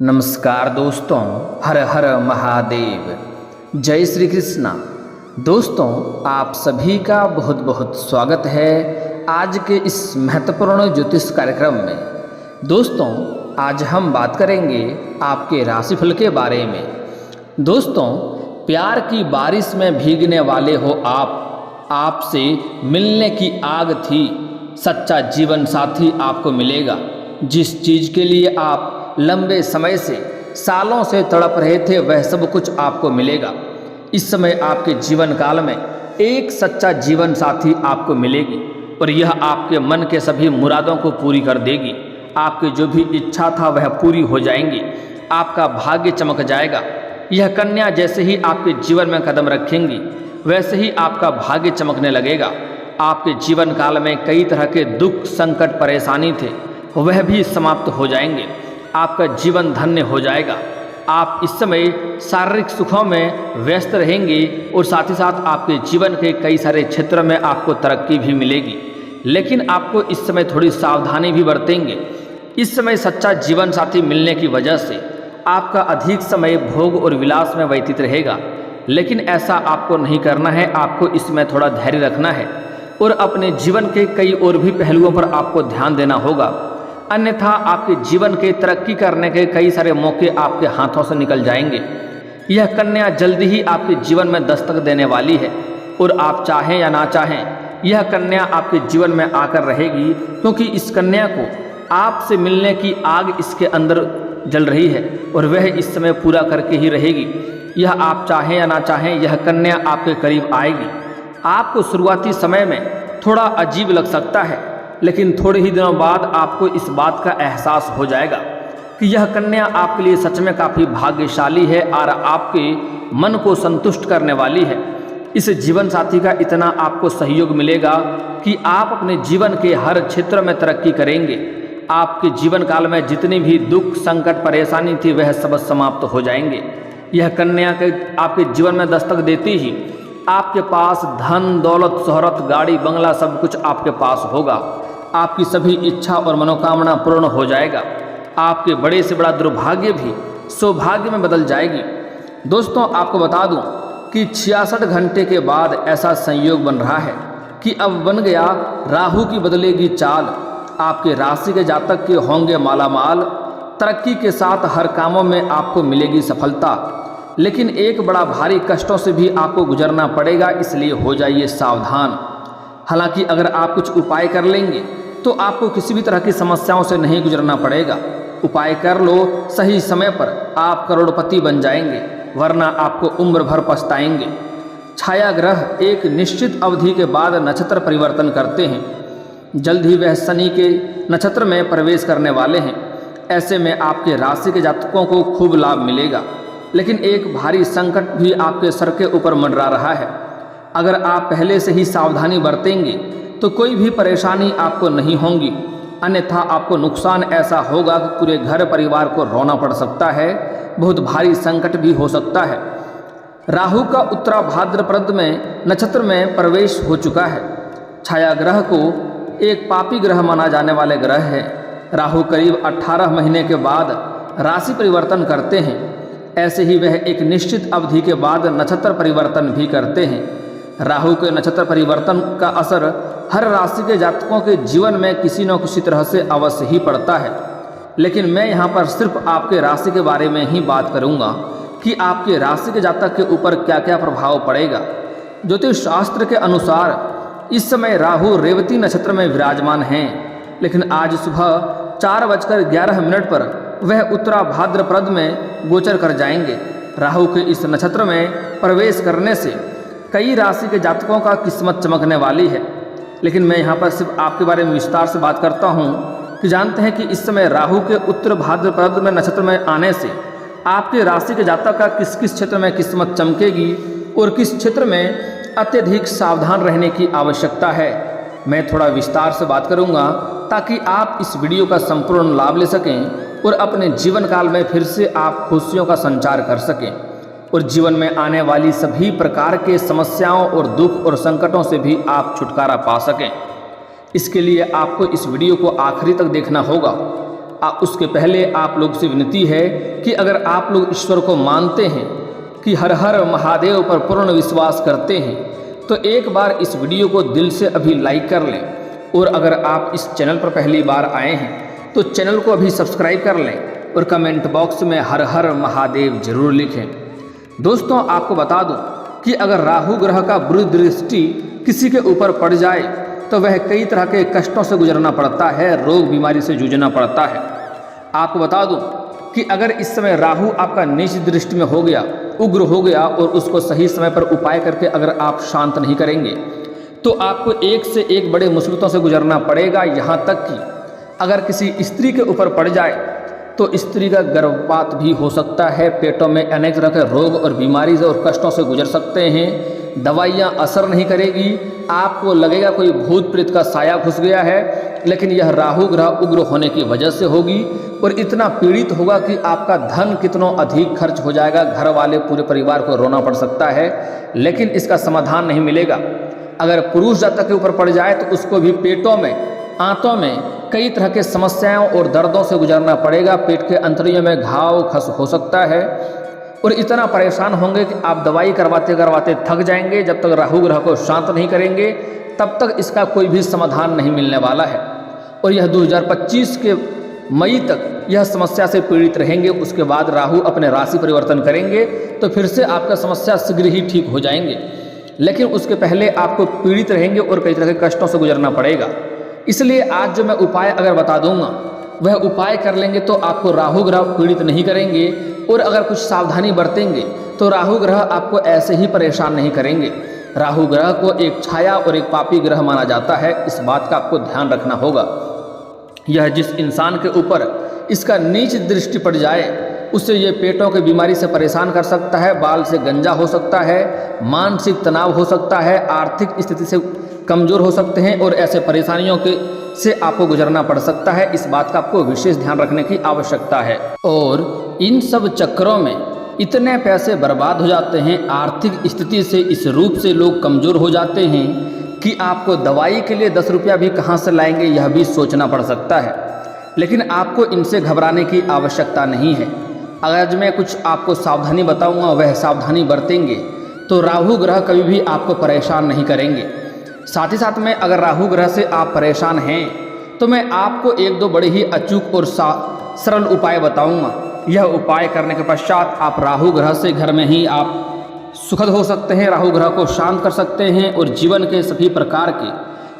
नमस्कार दोस्तों, हर हर महादेव, जय श्री कृष्णा। दोस्तों, आप सभी का बहुत बहुत स्वागत है आज के इस महत्वपूर्ण ज्योतिष कार्यक्रम में। दोस्तों, आज हम बात करेंगे आपके राशिफल के बारे में। दोस्तों, प्यार की बारिश में भीगने वाले हो आपसे मिलने की आग थी, सच्चा जीवन साथी आपको मिलेगा। जिस चीज़ के लिए आप लंबे समय से सालों से तड़प रहे थे वह सब कुछ आपको मिलेगा। इस समय आपके जीवन काल में एक सच्चा जीवन साथी आपको मिलेगी और यह आपके मन के सभी मुरादों को पूरी कर देगी। आपकी जो भी इच्छा था वह पूरी हो जाएंगी। आपका भाग्य चमक जाएगा। यह कन्या जैसे ही आपके जीवन में कदम रखेंगी वैसे ही आपका भाग्य चमकने लगेगा। आपके जीवन काल में कई तरह के दुख, संकट, परेशानी थे वह भी समाप्त हो जाएंगे। आपका जीवन धन्य हो जाएगा। आप इस समय शारीरिक सुखों में व्यस्त रहेंगे और साथ ही साथ आपके जीवन के कई सारे क्षेत्रों में आपको तरक्की भी मिलेगी। लेकिन आपको इस समय थोड़ी सावधानी भी बरतेंगे। इस समय सच्चा जीवन साथी मिलने की वजह से आपका अधिक समय भोग और विलास में व्यतीत रहेगा। लेकिन ऐसा आपको नहीं करना है। आपको इसमें थोड़ा धैर्य रखना है और अपने जीवन के कई और भी पहलुओं पर आपको ध्यान देना होगा। अन्यथा आपके जीवन के तरक्की करने के कई सारे मौके आपके हाथों से निकल जाएंगे। यह कन्या जल्दी ही आपके जीवन में दस्तक देने वाली है और आप चाहें या ना चाहें यह कन्या आपके जीवन में आकर रहेगी, क्योंकि इस कन्या को आपसे मिलने की आग इसके अंदर जल रही है और वह इस समय पूरा करके ही रहेगी। यह आप चाहें या ना चाहें यह कन्या आपके करीब आएगी। आपको शुरुआती समय में थोड़ा अजीब लग सकता है, लेकिन थोड़े ही दिनों बाद आपको इस बात का एहसास हो जाएगा कि यह कन्या आपके लिए सच में काफ़ी भाग्यशाली है और आपके मन को संतुष्ट करने वाली है। इस जीवन साथी का इतना आपको सहयोग मिलेगा कि आप अपने जीवन के हर क्षेत्र में तरक्की करेंगे। आपके जीवन काल में जितनी भी दुख, संकट, परेशानी थी वह सब समाप्त हो जाएंगे। यह कन्या के आपके जीवन में दस्तक देती ही आपके पास धन, दौलत, शोहरत, गाड़ी, बंगला सब कुछ आपके पास होगा। आपकी सभी इच्छा और मनोकामना पूर्ण हो जाएगा। आपके बड़े से बड़ा दुर्भाग्य भी सौभाग्य में बदल जाएगी। दोस्तों, आपको बता दूं कि 66 घंटे के बाद ऐसा संयोग बन रहा है कि अब बन गया राहु की बदलेगी चाल। आपके राशि के जातक के होंगे मालामाल। तरक्की के साथ हर कामों में आपको मिलेगी सफलता, लेकिन एक बड़ा भारी कष्टों से भी आपको गुजरना पड़ेगा, इसलिए हो जाइए सावधान। हालांकि अगर आप कुछ उपाय कर लेंगे तो आपको किसी भी तरह की समस्याओं से नहीं गुजरना पड़ेगा। उपाय कर लो, सही समय पर आप करोड़पति बन जाएंगे, वरना आपको उम्र भर पछताएंगे। छाया ग्रह एक निश्चित अवधि के बाद नक्षत्र परिवर्तन करते हैं। जल्द ही वह शनि के नक्षत्र में प्रवेश करने वाले हैं। ऐसे में आपके राशि के जातकों को खूब लाभ मिलेगा, लेकिन एक भारी संकट भी आपके सर के ऊपर मंडरा रहा है। अगर आप पहले से ही सावधानी बरतेंगे तो कोई भी परेशानी आपको नहीं होगी, अन्यथा आपको नुकसान ऐसा होगा कि पूरे घर परिवार को रोना पड़ सकता है। बहुत भारी संकट भी हो सकता है। राहु का उत्तरा भाद्रपद में नक्षत्र में प्रवेश हो चुका है। छाया ग्रह को एक पापी ग्रह माना जाने वाले ग्रह है। राहु करीब 18 महीने के बाद राशि परिवर्तन करते हैं। ऐसे ही वह एक निश्चित अवधि के बाद नक्षत्र परिवर्तन भी करते हैं। राहु के नक्षत्र परिवर्तन का असर हर राशि के जातकों के जीवन में किसी न किसी तरह से अवश्य ही पड़ता है, लेकिन मैं यहाँ पर सिर्फ आपके राशि के बारे में ही बात करूँगा कि आपके राशि के जातक के ऊपर क्या क्या प्रभाव पड़ेगा। ज्योतिष शास्त्र के अनुसार इस समय राहु रेवती नक्षत्र में विराजमान हैं, लेकिन आज सुबह 4:11 पर वह उत्तरा भाद्रपद में गोचर कर जाएंगे। राहु के इस नक्षत्र में प्रवेश करने से कई राशि के जातकों का किस्मत चमकने वाली है, लेकिन मैं यहाँ पर सिर्फ आपके बारे में विस्तार से बात करता हूँ कि जानते हैं कि इस समय राहु के उत्तर भाद्रपद में नक्षत्र में आने से आपके राशि के जातक का किस किस क्षेत्र में किस्मत चमकेगी और किस क्षेत्र में अत्यधिक सावधान रहने की आवश्यकता है, मैं थोड़ा विस्तार से बात करूँगा ताकि आप इस वीडियो का संपूर्ण लाभ ले सकें और अपने जीवन काल में फिर से आप खुशियों का संचार कर सकें और जीवन में आने वाली सभी प्रकार के समस्याओं और दुख और संकटों से भी आप छुटकारा पा सकें। इसके लिए आपको इस वीडियो को आखिरी तक देखना होगा। उसके पहले आप लोग से विनती है कि अगर आप लोग ईश्वर को मानते हैं कि हर हर महादेव पर पूर्ण विश्वास करते हैं तो एक बार इस वीडियो को दिल से अभी लाइक कर लें। और अगर आप इस चैनल पर पहली बार आए हैं तो चैनल को अभी सब्सक्राइब कर लें और कमेंट बॉक्स में हर हर महादेव जरूर लिखें। दोस्तों, आपको बता दूं कि अगर राहु ग्रह का बुरी दृष्टि किसी के ऊपर पड़ जाए तो वह कई तरह के कष्टों से गुजरना पड़ता है, रोग बीमारी से जूझना पड़ता है। आपको बता दूं कि अगर इस समय राहु आपका नीच दृष्टि में हो गया, उग्र हो गया और उसको सही समय पर उपाय करके अगर आप शांत नहीं करेंगे तो आपको एक से एक बड़े मुसीबतों से गुजरना पड़ेगा। यहाँ तक कि अगर किसी स्त्री के ऊपर पड़ जाए तो स्त्री का गर्भपात भी हो सकता है, पेटों में अनेक तरह के रोग और बीमारी से और कष्टों से गुजर सकते हैं। दवाइयाँ असर नहीं करेगी, आपको लगेगा कोई भूत प्रेत का साया घुस गया है, लेकिन यह राहु ग्रह उग्र होने की वजह से होगी और इतना पीड़ित होगा कि आपका धन कितनों अधिक खर्च हो जाएगा, घर वाले पूरे परिवार को रोना पड़ सकता है, लेकिन इसका समाधान नहीं मिलेगा। अगर पुरुष जातक के ऊपर पड़ जाए तो उसको भी पेटों में, आंतों में कई तरह के समस्याओं और दर्दों से गुजरना पड़ेगा। पेट के अंतड़ियों में घाव खस हो सकता है और इतना परेशान होंगे कि आप दवाई करवाते करवाते थक जाएंगे। जब तक राहु ग्रह को शांत नहीं करेंगे तब तक इसका कोई भी समाधान नहीं मिलने वाला है और यह 2025 के मई तक यह समस्या से पीड़ित रहेंगे। उसके बाद राहु अपने राशि परिवर्तन करेंगे तो फिर से आपका समस्या शीघ्र ही ठीक हो जाएंगे, लेकिन उसके पहले आपको पीड़ित रहेंगे और कई तरह के कष्टों से गुजरना पड़ेगा। इसलिए आज जो मैं उपाय अगर बता दूंगा वह उपाय कर लेंगे तो आपको राहु ग्रह पीड़ित नहीं करेंगे और अगर कुछ सावधानी बरतेंगे तो राहु ग्रह आपको ऐसे ही परेशान नहीं करेंगे। राहु ग्रह को एक छाया और एक पापी ग्रह माना जाता है, इस बात का आपको ध्यान रखना होगा। यह जिस इंसान के ऊपर इसका नीच दृष्टि पड़ जाए उससे ये पेटों की बीमारी से परेशान कर सकता है, बाल से गंजा हो सकता है, मानसिक तनाव हो सकता है, आर्थिक स्थिति से कमज़ोर हो सकते हैं और ऐसे परेशानियों के से आपको गुजरना पड़ सकता है। इस बात का आपको विशेष ध्यान रखने की आवश्यकता है। और इन सब चक्करों में इतने पैसे बर्बाद हो जाते हैं, आर्थिक स्थिति से इस रूप से लोग कमज़ोर हो जाते हैं कि आपको दवाई के लिए 10 रुपया भी कहाँ से लाएंगे यह भी सोचना पड़ सकता है। लेकिन आपको इनसे घबराने की आवश्यकता नहीं है। अगर मैं कुछ आपको सावधानी बताऊंगा वह सावधानी बरतेंगे तो राहु ग्रह कभी भी आपको परेशान नहीं करेंगे। साथ ही साथ में अगर राहु ग्रह से आप परेशान हैं तो मैं आपको एक दो बड़े ही अचूक और सरल उपाय बताऊंगा। यह उपाय करने के पश्चात आप राहु ग्रह से घर में ही आप सुखद हो सकते हैं, राहु ग्रह को शांत कर सकते हैं और जीवन के सभी प्रकार के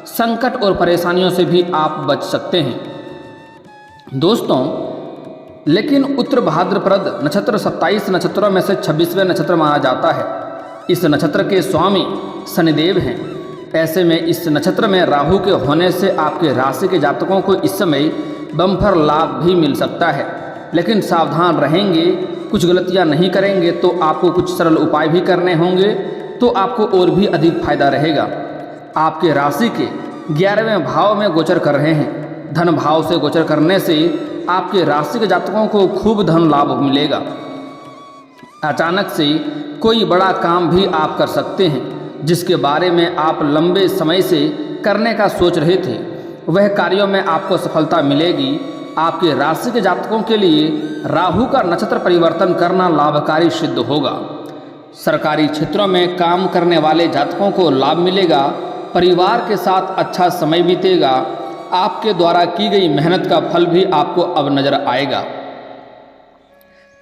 संकट और परेशानियों से भी आप बच सकते हैं। दोस्तों, लेकिन उत्तर भाद्रपद नक्षत्र 27 नक्षत्रों में से 26वें नक्षत्र माना जाता है। इस नक्षत्र के स्वामी शनिदेव हैं। ऐसे में इस नक्षत्र में राहु के होने से आपके राशि के जातकों को इस समय बम्पर लाभ भी मिल सकता है, लेकिन सावधान रहेंगे, कुछ गलतियां नहीं करेंगे तो आपको कुछ सरल उपाय भी करने होंगे तो आपको और भी अधिक फायदा रहेगा। आपके राशि के 11वें भाव में गोचर कर रहे हैं। धन भाव से गोचर करने से आपके राशि के जातकों को खूब धन लाभ मिलेगा। अचानक से कोई बड़ा काम भी आप कर सकते हैं जिसके बारे में आप लंबे समय से करने का सोच रहे थे, वह कार्यों में आपको सफलता मिलेगी। आपके राशि के जातकों के लिए राहु का नक्षत्र परिवर्तन करना लाभकारी सिद्ध होगा। सरकारी क्षेत्रों में काम करने वाले जातकों को लाभ मिलेगा। परिवार के साथ अच्छा समय बीतेगा। आपके द्वारा की गई मेहनत का फल भी आपको अब नजर आएगा।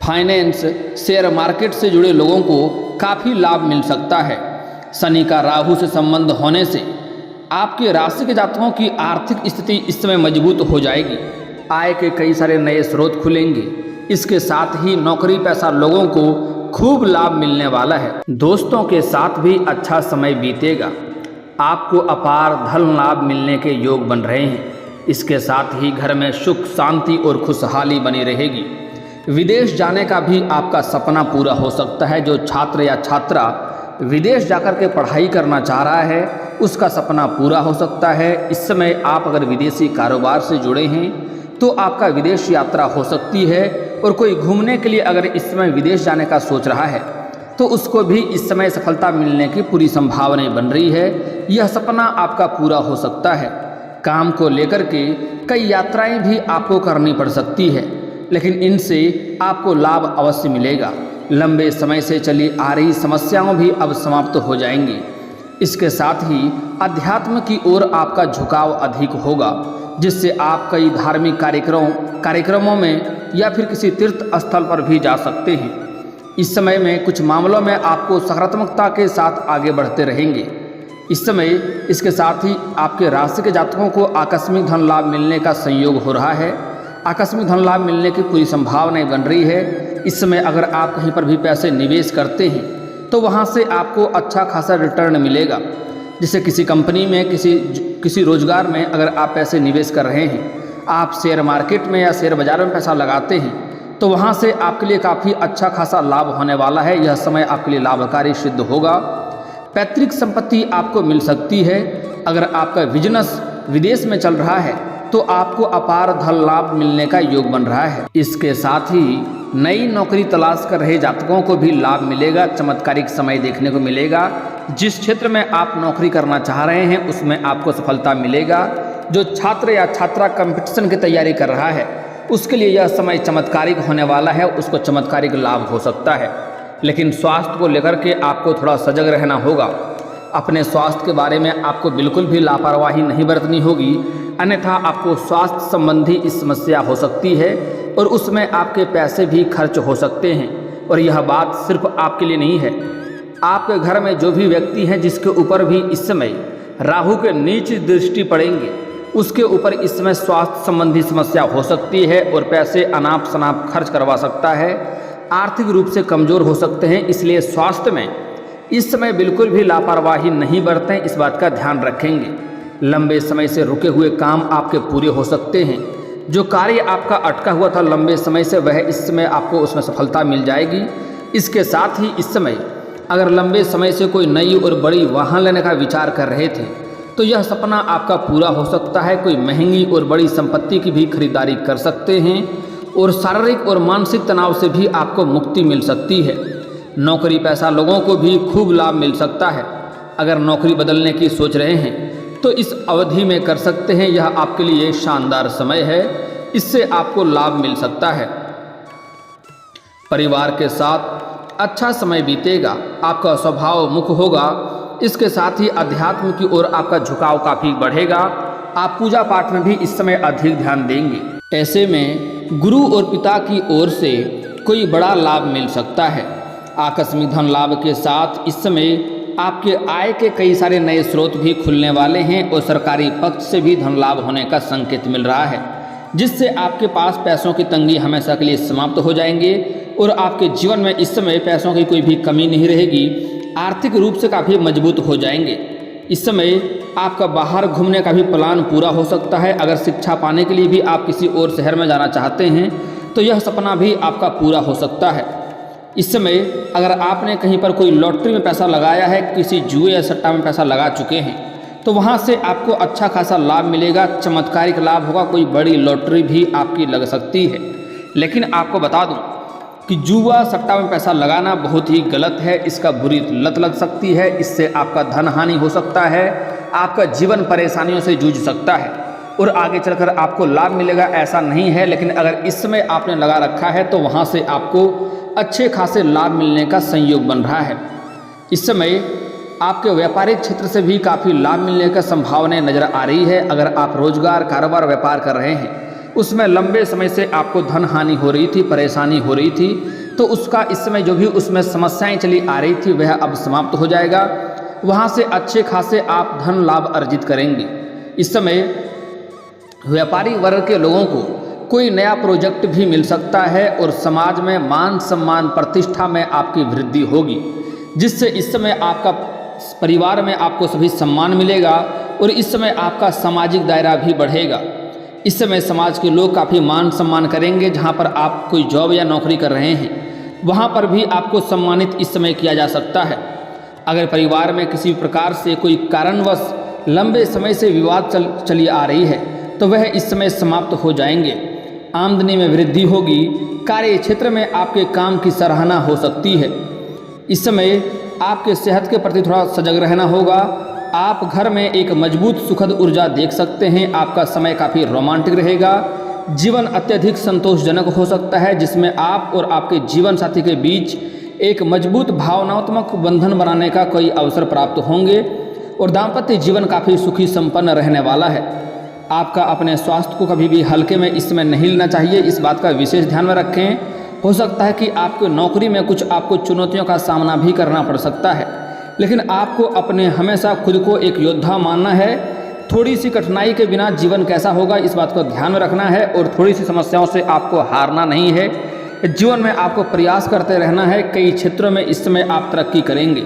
फाइनेंस, शेयर मार्केट से जुड़े लोगों को काफ़ी लाभ मिल सकता है। शनि का राहु से संबंध होने से आपके राशि के जातकों की आर्थिक स्थिति इस समय मजबूत हो जाएगी। आय के कई सारे नए स्रोत खुलेंगे। इसके साथ ही नौकरी पेशा लोगों को खूब लाभ मिलने वाला है। दोस्तों के साथ भी अच्छा समय बीतेगा। आपको अपार धन लाभ मिलने के योग बन रहे हैं। इसके साथ ही घर में सुख शांति और खुशहाली बनी रहेगी। विदेश जाने का भी आपका सपना पूरा हो सकता है। जो छात्र या छात्रा विदेश जाकर के पढ़ाई करना चाह रहा है उसका सपना पूरा हो सकता है। इस समय आप अगर विदेशी कारोबार से जुड़े हैं तो आपका विदेश यात्रा हो सकती है। और कोई घूमने के लिए अगर इस समय विदेश जाने का सोच रहा है तो उसको भी इस समय सफलता मिलने की पूरी संभावनाएं बन रही है। यह सपना आपका पूरा हो सकता है। काम को लेकर के कई यात्राएं भी आपको करनी पड़ सकती है, लेकिन इनसे आपको लाभ अवश्य मिलेगा। लंबे समय से चली आ रही समस्याओं भी अब समाप्त हो जाएंगी। इसके साथ ही अध्यात्म की ओर आपका झुकाव अधिक होगा, जिससे आप कई धार्मिक कार्यक्रमों में या फिर किसी तीर्थ स्थल पर भी जा सकते हैं। इस समय में कुछ मामलों में आपको सकारात्मकता के साथ आगे बढ़ते रहेंगे। इस समय इसके साथ ही आपके राशि के जातकों को आकस्मिक धन लाभ मिलने का संयोग हो रहा है। आकस्मिक धन लाभ मिलने की पूरी संभावनाएं बन रही है। इस समय अगर आप कहीं पर भी पैसे निवेश करते हैं तो वहां से आपको अच्छा खासा रिटर्न मिलेगा। जैसे किसी कंपनी में, किसी रोजगार में अगर आप पैसे निवेश कर रहे हैं, आप शेयर मार्केट में या शेयर बाजार में पैसा लगाते हैं, तो वहाँ से आपके लिए काफ़ी अच्छा खासा लाभ होने वाला है। यह समय आपके लिए लाभकारी सिद्ध होगा। पैतृक संपत्ति आपको मिल सकती है। अगर आपका बिजनेस विदेश में चल रहा है तो आपको अपार धन लाभ मिलने का योग बन रहा है। इसके साथ ही नई नौकरी तलाश कर रहे जातकों को भी लाभ मिलेगा। चमत्कारिक समय देखने को मिलेगा। जिस क्षेत्र में आप नौकरी करना चाह रहे हैं उसमें आपको सफलता मिलेगा। जो छात्र या छात्रा कंपटीशन की तैयारी कर रहा है उसके लिए यह समय चमत्कारिक होने वाला है, उसको चमत्कारिक लाभ हो सकता है। लेकिन स्वास्थ्य को लेकर के आपको थोड़ा सजग रहना होगा। अपने स्वास्थ्य के बारे में आपको बिल्कुल भी लापरवाही नहीं बरतनी होगी, अन्यथा आपको स्वास्थ्य संबंधी इस समस्या हो सकती है और उसमें आपके पैसे भी खर्च हो सकते हैं। और यह बात सिर्फ आपके लिए नहीं है, आपके घर में जो भी व्यक्ति हैं जिसके ऊपर भी इस समय राहु के नीच दृष्टि पड़ेंगे, उसके ऊपर इस समय स्वास्थ्य संबंधी समस्या हो सकती है और पैसे अनाप शनाप खर्च करवा सकता है। आर्थिक रूप से कमज़ोर हो सकते हैं। इसलिए स्वास्थ्य में इस समय बिल्कुल भी लापरवाही नहीं बरतें, इस बात का ध्यान रखेंगे। लंबे समय से रुके हुए काम आपके पूरे हो सकते हैं। जो कार्य आपका अटका हुआ था लंबे समय से, वह इस समय आपको उसमें सफलता मिल जाएगी। इसके साथ ही इस समय अगर लंबे समय से कोई नई और बड़ी वाहन लेने का विचार कर रहे थे तो यह सपना आपका पूरा हो सकता है। कोई महंगी और बड़ी संपत्ति की भी खरीदारी कर सकते हैं और शारीरिक और मानसिक तनाव से भी आपको मुक्ति मिल सकती है। नौकरी पेशा लोगों को भी खूब लाभ मिल सकता है। अगर नौकरी बदलने की सोच रहे हैं तो इस अवधि में कर सकते हैं। यह आपके लिए शानदार समय है, इससे आपको लाभ मिल सकता है। परिवार के साथ अच्छा समय बीतेगा, आपका स्वभाव मुख होगा। इसके साथ ही अध्यात्म की ओर आपका झुकाव काफ़ी बढ़ेगा। आप पूजा पाठ में भी इस समय अधिक ध्यान देंगे। ऐसे में गुरु और पिता की ओर से कोई बड़ा लाभ मिल सकता है। आकस्मिक धन लाभ के साथ इस समय आपके आय के कई सारे नए स्रोत भी खुलने वाले हैं और सरकारी पक्ष से भी धन लाभ होने का संकेत मिल रहा है, जिससे आपके पास पैसों की तंगी हमेशा के लिए समाप्त हो जाएंगे और आपके जीवन में इस समय पैसों की कोई भी कमी नहीं रहेगी। आर्थिक रूप से काफ़ी मजबूत हो जाएंगे। इस समय आपका बाहर घूमने का भी प्लान पूरा हो सकता है। अगर शिक्षा पाने के लिए भी आप किसी और शहर में जाना चाहते हैं तो यह सपना भी आपका पूरा हो सकता है। इस समय अगर आपने कहीं पर कोई लॉटरी में पैसा लगाया है, किसी जुए या सट्टा में पैसा लगा चुके हैं, तो वहाँ से आपको अच्छा खासा लाभ मिलेगा। चमत्कारिक लाभ होगा। कोई बड़ी लॉटरी भी आपकी लग सकती है। लेकिन आपको बता दूँ कि जुआ सट्टा में पैसा लगाना बहुत ही गलत है। इसका बुरी लत लग सकती है। इससे आपका धन हानि हो सकता है। आपका जीवन परेशानियों से जूझ सकता है और आगे चलकर आपको लाभ मिलेगा ऐसा नहीं है। लेकिन अगर इस समय आपने लगा रखा है तो वहाँ से आपको अच्छे खासे लाभ मिलने का संयोग बन रहा है। इस समय आपके व्यापारिक क्षेत्र से भी काफ़ी लाभ मिलने का संभावनाएं नजर आ रही है। अगर आप रोजगार, कारोबार, व्यापार कर रहे हैं उसमें लंबे समय से आपको धन हानि हो रही थी, परेशानी हो रही थी, तो उसका इस समय जो भी उसमें समस्याएं चली आ रही थी वह अब समाप्त हो जाएगा। वहाँ से अच्छे खासे आप धन लाभ अर्जित करेंगे। इस समय व्यापारी वर्ग के लोगों को कोई नया प्रोजेक्ट भी मिल सकता है और समाज में मान सम्मान, प्रतिष्ठा में आपकी वृद्धि होगी, जिससे इस समय आपका परिवार में आपको सभी सम्मान मिलेगा और इस समय आपका सामाजिक दायरा भी बढ़ेगा। इस समय समाज के लोग काफ़ी मान सम्मान करेंगे। जहाँ पर आप कोई जॉब या नौकरी कर रहे हैं वहाँ पर भी आपको सम्मानित इस समय किया जा सकता है। अगर परिवार में किसी प्रकार से कोई कारणवश लंबे समय से विवाद चली आ रही है तो वह इस समय समाप्त हो जाएंगे। आमदनी में वृद्धि होगी। कार्य क्षेत्र में आपके काम की सराहना हो सकती है। इस समय आपके सेहत के प्रति थोड़ा सजग रहना होगा। आप घर में एक मजबूत सुखद ऊर्जा देख सकते हैं। आपका समय काफ़ी रोमांटिक रहेगा। जीवन अत्यधिक संतोषजनक हो सकता है, जिसमें आप और आपके जीवन साथी के बीच एक मजबूत भावनात्मक बंधन बनाने का कई अवसर प्राप्त होंगे और दाम्पत्य जीवन काफ़ी सुखी संपन्न रहने वाला है। आपका अपने स्वास्थ्य को कभी भी हल्के में इस समय नहीं लेना चाहिए, इस बात का विशेष ध्यान में रखें। हो सकता है कि आपको नौकरी में कुछ आपको चुनौतियों का सामना भी करना पड़ सकता है, लेकिन आपको अपने हमेशा खुद को एक योद्धा मानना है। थोड़ी सी कठिनाई के बिना जीवन कैसा होगा, इस बात को ध्यान में रखना है और थोड़ी सी समस्याओं से आपको हारना नहीं है। जीवन में आपको प्रयास करते रहना है। कई क्षेत्रों में इस समय आप तरक्की करेंगे।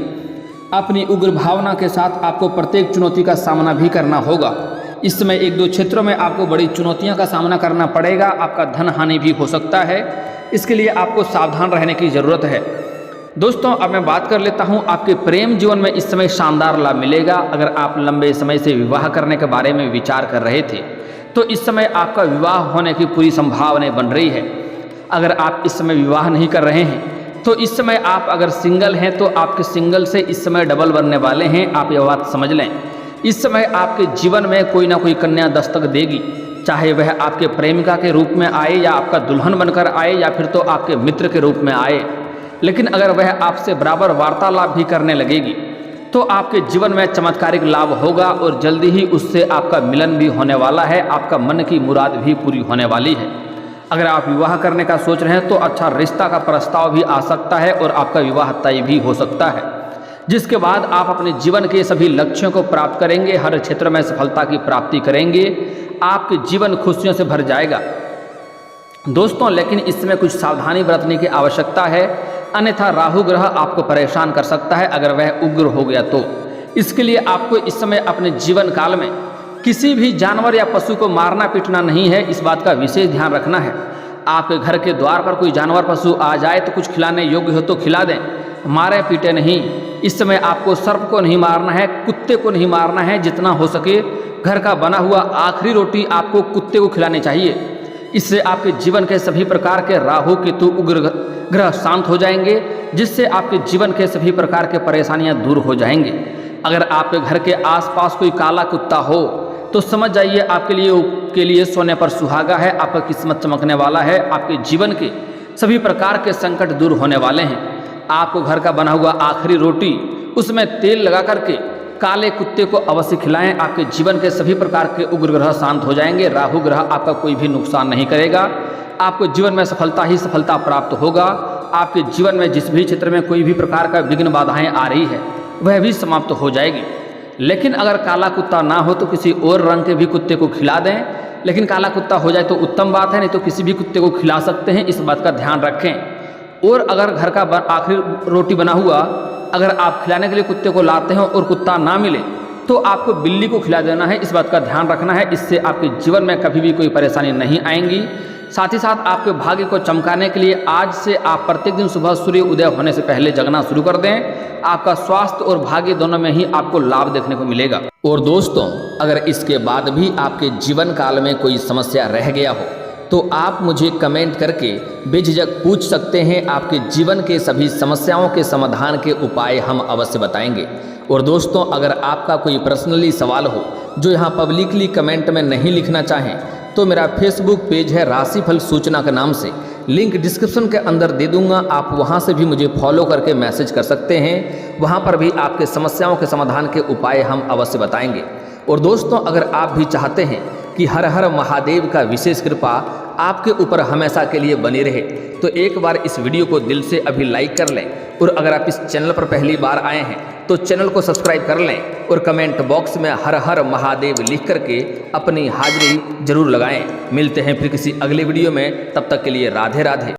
अपनी उग्र भावना के साथ आपको प्रत्येक चुनौती का सामना भी करना होगा। इस समय एक दो क्षेत्रों में आपको बड़ी चुनौतियों का सामना करना पड़ेगा। आपका धन हानि भी हो सकता है, इसके लिए आपको सावधान रहने की ज़रूरत है। दोस्तों, अब मैं बात कर लेता हूं, आपके प्रेम जीवन में इस समय शानदार लाभ मिलेगा। अगर आप लंबे समय से विवाह करने के बारे में विचार कर रहे थे तो इस समय आपका विवाह होने की पूरी संभावनाएं बन रही है। अगर आप इस समय विवाह नहीं कर रहे हैं तो इस समय आप अगर सिंगल हैं तो आपके सिंगल से इस समय डबल बनने वाले हैं। आप ये बात समझ लें। इस समय आपके जीवन में कोई ना कोई कन्या दस्तक देगी, चाहे वह आपके प्रेमिका के रूप में आए या आपका दुल्हन बनकर आए या फिर तो आपके मित्र के रूप में आए। लेकिन अगर वह आपसे बराबर वार्तालाप भी करने लगेगी तो आपके जीवन में चमत्कारिक लाभ होगा और जल्दी ही उससे आपका मिलन भी होने वाला है। आपका मन की मुराद भी पूरी होने वाली है। अगर आप विवाह करने का सोच रहे हैं तो अच्छा रिश्ता का प्रस्ताव भी आ सकता है और आपका विवाह तय भी हो सकता है, जिसके बाद आप अपने जीवन के सभी लक्ष्यों को प्राप्त करेंगे। हर क्षेत्र में सफलता की प्राप्ति करेंगे। आपके जीवन खुशियों से भर जाएगा। दोस्तों, लेकिन इसमें कुछ सावधानी बरतने की आवश्यकता है, अन्यथा राहु ग्रह आपको परेशान कर सकता है अगर वह उग्र हो गया तो। इसके लिए आपको इस समय अपने जीवन काल में किसी भी जानवर या पशु को मारना पीटना नहीं है, इस बात का विशेष ध्यान रखना है। आपके घर के द्वार पर कोई जानवर पशु आ जाए तो कुछ खिलाने योग्य हो तो खिला दें, मारे पीटे नहीं। इस समय आपको सर्प को नहीं मारना है, कुत्ते को नहीं मारना है। जितना हो सके घर का बना हुआ आखिरी रोटी आपको कुत्ते को खिलानी चाहिए। इससे आपके जीवन के सभी प्रकार के राहु केतु उग्र ग्रह शांत हो जाएंगे, जिससे आपके जीवन के सभी प्रकार के परेशानियां दूर हो जाएंगे। अगर आपके घर के आसपास कोई काला कुत्ता हो तो समझ जाइए आपके लिए सोने पर सुहागा है। आपका किस्मत चमकने वाला है। आपके जीवन के सभी प्रकार के संकट दूर होने वाले हैं। आपको घर का बना हुआ आखिरी रोटी उसमें तेल लगा करके काले कुत्ते को अवश्य खिलाएं। आपके जीवन के सभी प्रकार के उग्र ग्रह शांत हो जाएंगे। राहु ग्रह आपका कोई भी नुकसान नहीं करेगा। आपको जीवन में सफलता ही सफलता प्राप्त होगा। आपके जीवन में जिस भी क्षेत्र में कोई भी प्रकार का विघ्न बाधाएं आ रही है वह भी समाप्त हो जाएगी। लेकिन अगर काला कुत्ता ना हो तो किसी और रंग के भी कुत्ते को खिला दें। लेकिन काला कुत्ता हो जाए तो उत्तम बात है, नहीं तो किसी भी कुत्ते को खिला सकते हैं, इस बात का ध्यान रखें। और अगर घर का आखिरी रोटी बना हुआ अगर आप खिलाने के लिए कुत्ते को लाते हो और कुत्ता ना मिले तो आपको बिल्ली को खिला देना है, इस बात का ध्यान रखना है। इससे आपके जीवन में कभी भी कोई परेशानी नहीं आएंगी। साथ ही साथ आपके भाग्य को चमकाने के लिए आज से आप प्रत्येक दिन सुबह सूर्य उदय होने से पहले जगना शुरू कर दें। आपका स्वास्थ्य और भाग्य दोनों में ही आपको लाभ देखने को मिलेगा। और दोस्तों, अगर इसके बाद भी आपके जीवन काल में कोई समस्या रह गया हो तो आप मुझे कमेंट करके बेझिझक पूछ सकते हैं। आपके जीवन के सभी समस्याओं के समाधान के उपाय हम अवश्य बताएंगे। और दोस्तों, अगर आपका कोई पर्सनली सवाल हो जो यहाँ पब्लिकली कमेंट में नहीं लिखना चाहें तो मेरा फेसबुक पेज है राशिफल सूचना के नाम से, लिंक डिस्क्रिप्शन के अंदर दे दूंगा। आप वहां से भी मुझे फॉलो करके मैसेज कर सकते हैं। वहां पर भी आपके समस्याओं के समाधान के उपाय हम अवश्य बताएंगे। और दोस्तों, अगर आप भी चाहते हैं कि हर हर महादेव का विशेष कृपा आपके ऊपर हमेशा के लिए बनी रहे तो एक बार इस वीडियो को दिल से अभी लाइक कर लें। और अगर आप इस चैनल पर पहली बार आए हैं तो चैनल को सब्सक्राइब कर लें और कमेंट बॉक्स में हर हर महादेव लिख करके अपनी हाजिरी जरूर लगाएं। मिलते हैं फिर किसी अगले वीडियो में, तब तक के लिए राधे राधे।